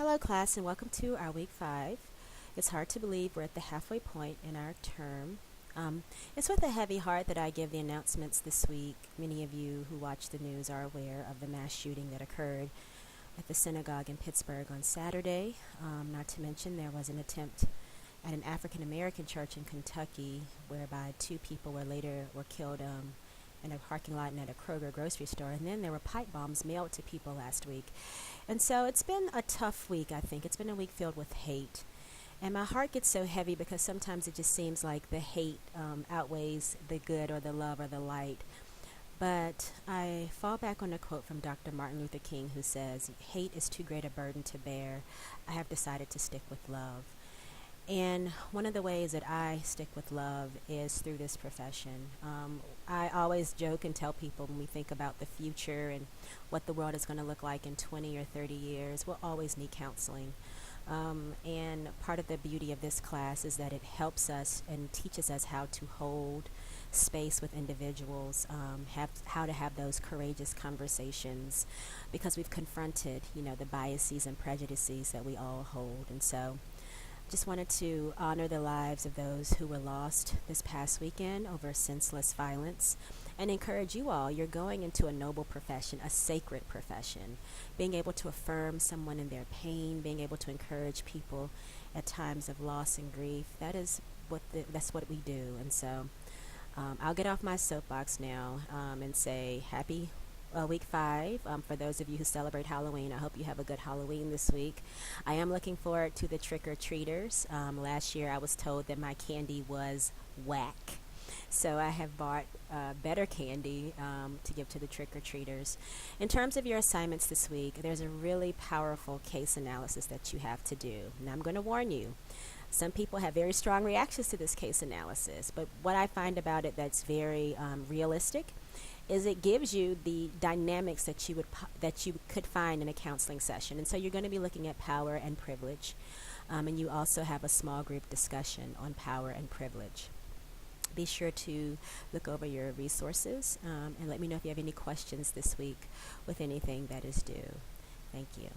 Hello, class, and welcome to our week 5. It's hard to believe we're at the halfway point in our term. It's with a heavy heart that I give the announcements this week. Many of you who watch the news are aware of the mass shooting that occurred at the synagogue in Pittsburgh on Saturday. Not to mention, there was an attempt at an African American church in Kentucky whereby two people were killed in a parking lot and at a Kroger grocery store. And then there were pipe bombs mailed to people last week. And so it's been a tough week, I think. It's been a week filled with hate. And my heart gets so heavy because sometimes it just seems like the hate outweighs the good or the love or the light. But I fall back on a quote from Dr. Martin Luther King, who says, "Hate is too great a burden to bear. I have decided to stick with love." And one of the ways that I stick with love is through this profession. I always joke and tell people when we think about the future and what the world is going to look like in 20 or 30 years, we'll always need counseling. And part of the beauty of this class is that it helps us and teaches us how to hold space with individuals, how to have those courageous conversations, because we've confronted, the biases and prejudices that we all hold. And so just wanted to honor the lives of those who were lost this past weekend over senseless violence and encourage you all. You're going into a noble profession, a sacred profession. Being able to affirm someone in their pain, being able to encourage people at times of loss and grief, that's what we do. And so I'll get off my soapbox now and say happy week 5. For those of you who celebrate Halloween, I hope you have a good Halloween this week. I am looking forward to the trick-or-treaters. Last year I was told that my candy was whack. So I have bought better candy to give to the trick-or-treaters. In terms of your assignments this week, there's a really powerful case analysis that you have to do. Now I'm going to warn you. Some people have very strong reactions to this case analysis, but what I find about it that's very realistic is it gives you the dynamics that you could find in a counseling session. And so you're going to be looking at power and privilege, and you also have a small group discussion on power and privilege. Be sure to look over your resources and let me know if you have any questions this week with anything that is due. Thank you.